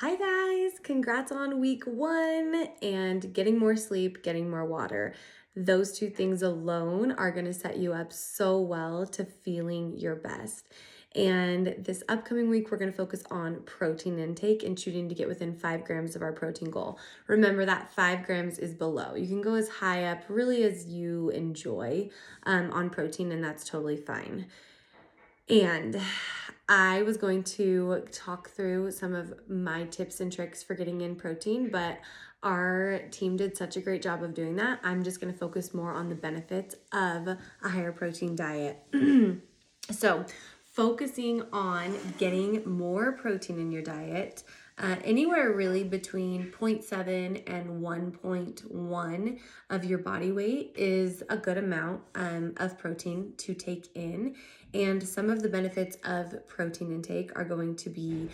Hi guys, congrats on week 1 and getting more sleep, getting more water. Those two things alone are going to set you up so well to feeling your best. And this upcoming week, we're going to focus on protein intake and shooting to get within 5 grams of our protein goal. Remember that 5 grams is below. You can go as high up really as you enjoy on protein, and that's totally fine. And I was going to talk through some of my tips and tricks for getting in protein, but our team did such a great job of doing that. I'm just going to focus more on the benefits of a higher protein diet. So, focusing on getting more protein in your diet, anywhere really between 0.7 and 1.1 of your body weight is a good amount of protein to take in. And some of the benefits of protein intake are going to be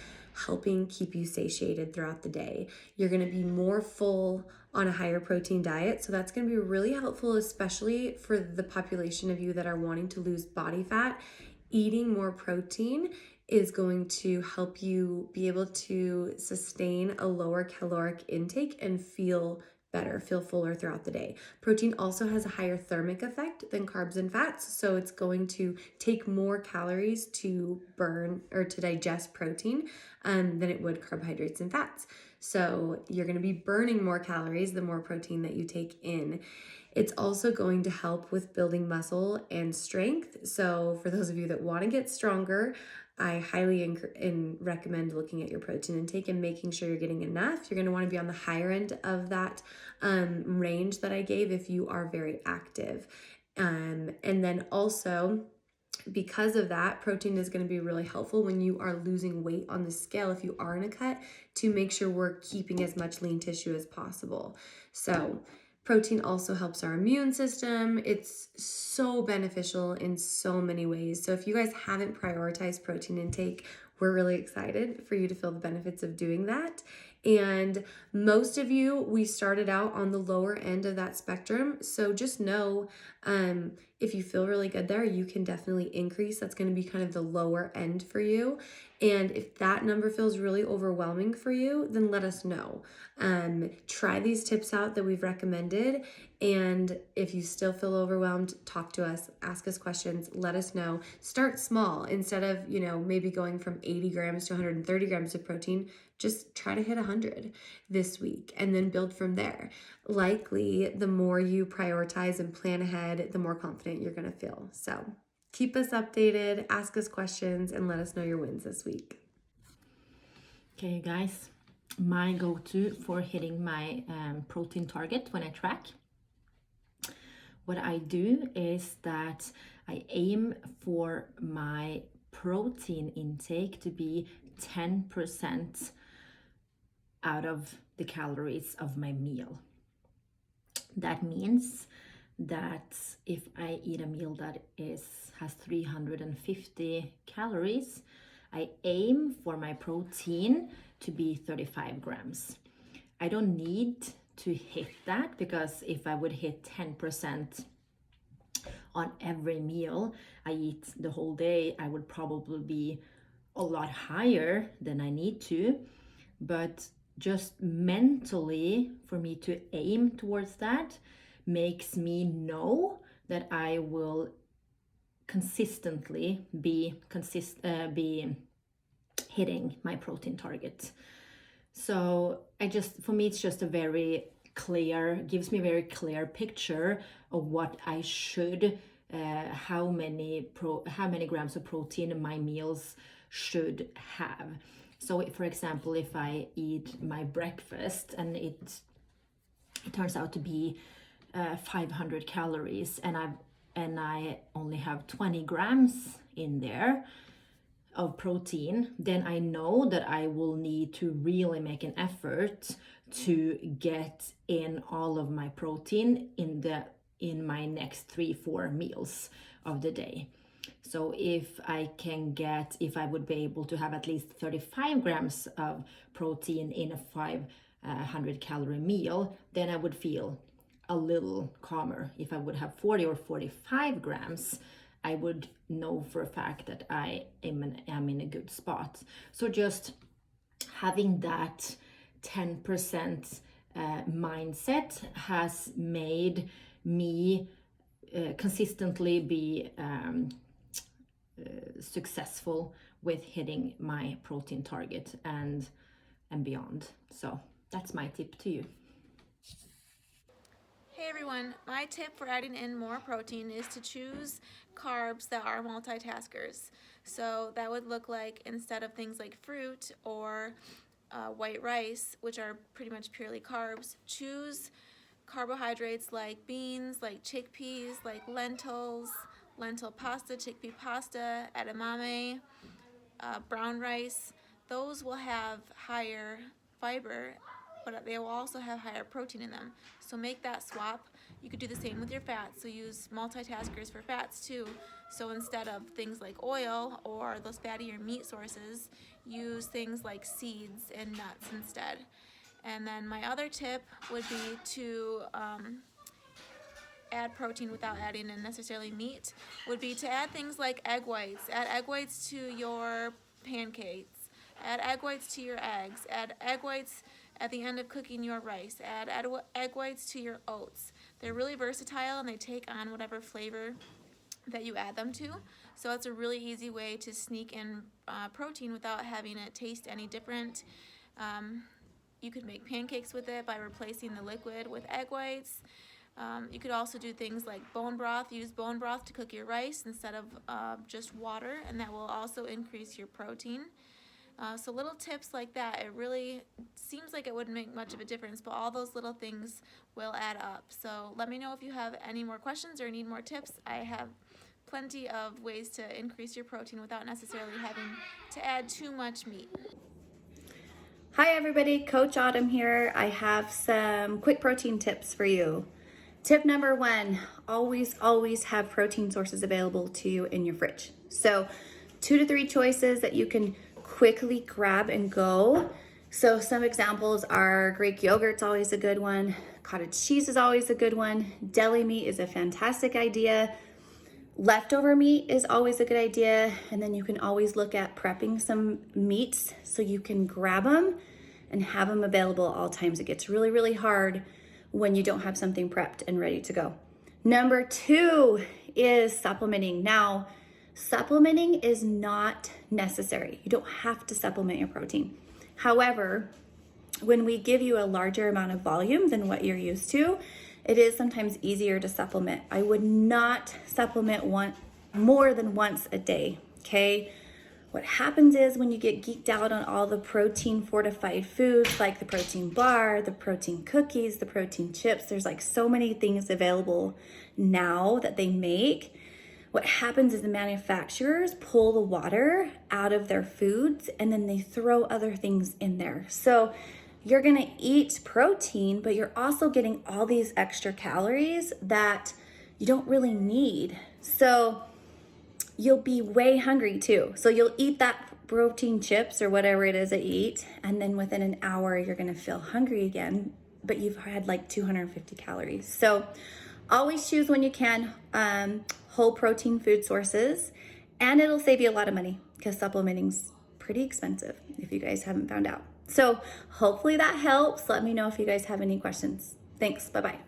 helping keep you satiated throughout the day. You're going to be more full on a higher protein diet. So that's going to be really helpful, especially for the population of you that are wanting to lose body fat. Eating more protein is going to help you be able to sustain a lower caloric intake and feel better, feel fuller throughout the day. Protein also has a higher thermic effect than carbs and fats, so it's going to take more calories to burn or to digest protein than it would carbohydrates and fats. So you're going to be burning more calories the more protein that you take in. It's also going to help with building muscle and strength. So for those of you that want to get stronger, I highly recommend looking at your protein intake and making sure you're getting enough. You're going to want to be on the higher end of that range that I gave if you are very active. And then also, because of that, protein is going to be really helpful when you are losing weight on the scale, if you are in a cut, to make sure we're keeping as much lean tissue as possible. So protein also helps our immune system. It's so beneficial in so many ways. So if you guys haven't prioritized protein intake, we're really excited for you to feel the benefits of doing that. And most of you, we started out on the lower end of that spectrum. So just know if you feel really good there, you can definitely increase. That's going to be kind of the lower end for you. And if that number feels really overwhelming for you, then let us know. Try these tips out that we've recommended. And if you still feel overwhelmed, talk to us, ask us questions, let us know. Start small instead of, maybe going from 80 grams to 130 grams of protein. Just try to hit 100 this week and then build from there. Likely, the more you prioritize and plan ahead, the more confident you're going to feel. So keep us updated, ask us questions, and let us know your wins this week. Okay, guys, my go-to for hitting my protein target when I track, what I do is that I aim for my protein intake to be 10% out of the calories of my meal. That means that if I eat a meal that has 350 calories, I aim for my protein to be 35 grams. I don't need to hit that, because if I would hit 10% on every meal I eat the whole day, I would probably be a lot higher than I need to. But just mentally, for me to aim towards that makes me know that I will consistently be hitting my protein target. So for me, it's just gives me a very clear picture of what I should, how many grams of protein my meals should have. So for example, if I eat my breakfast and it turns out to be 500 calories and I only have 20 grams in there of protein, then I know that I will need to really make an effort to get in all of my protein in my next 3-4 meals of the day. So if I would be able to have at least 35 grams of protein in a 500 calorie meal, then I would feel a little calmer. If I would have 40 or 45 grams, I would know for a fact that I am in a good spot. So just having that 10% mindset has made me consistently be successful with hitting my protein target and beyond. So that's my tip to you. Hey everyone, my tip for adding in more protein is to choose carbs that are multitaskers. So that would look like, instead of things like fruit or white rice, which are pretty much purely carbs, choose carbohydrates like beans, like chickpeas, like lentils, lentil pasta, chickpea pasta, edamame, brown rice. Those will have higher fiber, but they will also have higher protein in them. So make that swap. You could do the same with your fats. So use multitaskers for fats too. So instead of things like oil or those fattier meat sources, use things like seeds and nuts instead. And then my other tip would be to add protein without adding in necessarily meat would be to add things like egg whites. Add egg whites to your pancakes. Add egg whites to your eggs. Add egg whites at the end of cooking your rice. Add egg whites to your oats. They're really versatile and they take on whatever flavor that you add them to. So it's a really easy way to sneak in protein without having it taste any different. You could make pancakes with it by replacing the liquid with egg whites. You could also do things like bone broth. Use bone broth to cook your rice instead of just water, and that will also increase your protein. So little tips like that, it really seems like it wouldn't make much of a difference, but all those little things will add up. So let me know if you have any more questions or need more tips. I have plenty of ways to increase your protein without necessarily having to add too much meat. Hi everybody, Coach Autumn here. I have some quick protein tips for you. Tip number one, always have protein sources available to you in your fridge. So 2 to 3 choices that you can quickly grab and go. So some examples are Greek yogurt's always a good one. Cottage cheese is always a good one. Deli meat is a fantastic idea. Leftover meat is always a good idea. And then you can always look at prepping some meats so you can grab them and have them available at all times. It gets really, really hard when you don't have something prepped and ready to go. Number 2 is supplementing. Now, supplementing is not necessary. You don't have to supplement your protein. However, when we give you a larger amount of volume than what you're used to, it is sometimes easier to supplement. I would not supplement more than once a day, okay? What happens is when you get geeked out on all the protein fortified foods, like the protein bar, the protein cookies, the protein chips, there's like so many things available now that they make. What happens is the manufacturers pull the water out of their foods and then they throw other things in there. So you're gonna eat protein, but you're also getting all these extra calories that you don't really need. So you'll be way hungry too. So you'll eat that protein chips or whatever it is that you eat, and then within an hour, you're gonna feel hungry again, but you've had like 250 calories. So always choose when you can whole protein food sources, and it'll save you a lot of money because supplementing's pretty expensive if you guys haven't found out. So hopefully that helps. Let me know if you guys have any questions. Thanks, bye-bye.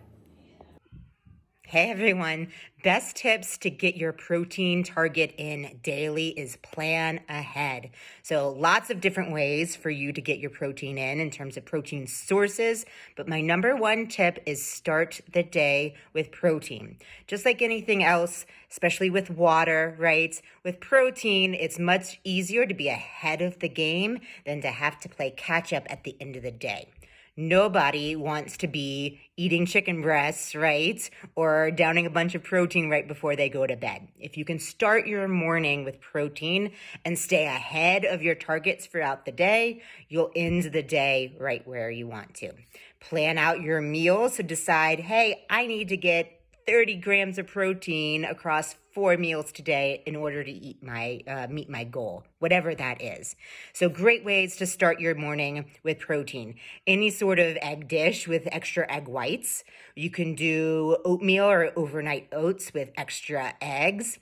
Hey everyone, best tips to get your protein target in daily is plan ahead. So lots of different ways for you to get your protein in terms of protein sources, but my number one tip is start the day with protein. Just like anything else, especially with water, right? With protein, it's much easier to be ahead of the game than to have to play catch up at the end of the day. Nobody wants to be eating chicken breasts, right? Or downing a bunch of protein right before they go to bed. If you can start your morning with protein and stay ahead of your targets throughout the day, you'll end the day right where you want to. Plan out your meals. So decide, hey, I need to get 30 grams of protein across 4 meals today in order to meet my goal, whatever that is. So great ways to start your morning with protein. Any sort of egg dish with extra egg whites. You can do oatmeal or overnight oats with extra eggs.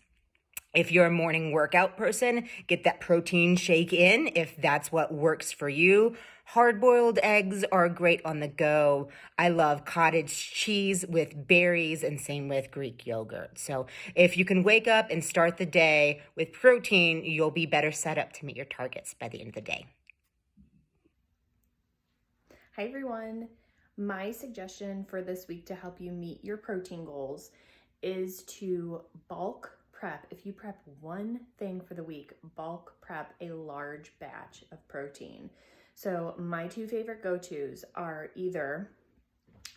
If you're a morning workout person, get that protein shake in if that's what works for you. Hard-boiled eggs are great on the go. I love cottage cheese with berries and same with Greek yogurt. So if you can wake up and start the day with protein, you'll be better set up to meet your targets by the end of the day. Hi everyone. My suggestion for this week to help you meet your protein goals is to bulk prep. If you prep one thing for the week, bulk prep a large batch of protein. So my two favorite go-tos are either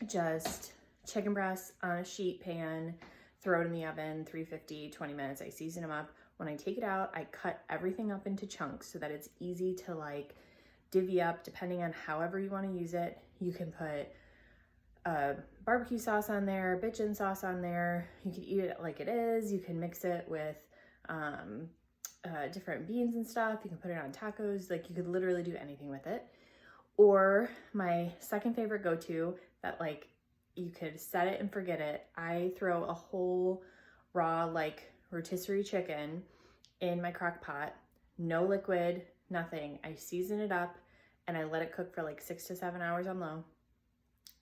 just chicken breasts on a sheet pan, throw it in the oven, 350, 20 minutes. I season them up. When I take it out, I cut everything up into chunks so that it's easy to like divvy up depending on however you want to use it. You can put barbecue sauce on there, bitchin' sauce on there. You can eat it like it is. You can mix it with different beans and stuff. You can put it on tacos. Like you could literally do anything with it. Or my second favorite go-to that like you could set it and forget it. I throw a whole raw like rotisserie chicken in my crock pot, no liquid, nothing. I season it up and I let it cook for like 6 to 7 hours on low.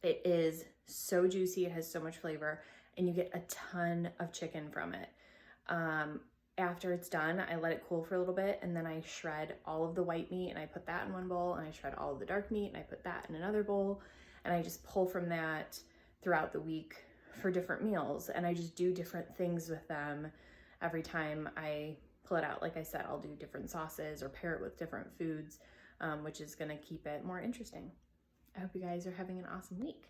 It is so juicy. It has so much flavor and you get a ton of chicken from it. After it's done, I let it cool for a little bit and then I shred all of the white meat and I put that in one bowl, and I shred all of the dark meat and I put that in another bowl, and I just pull from that throughout the week for different meals, and I just do different things with them every time I pull it out. Like I said, I'll do different sauces or pair it with different foods, which is gonna keep it more interesting. I hope you guys are having an awesome week.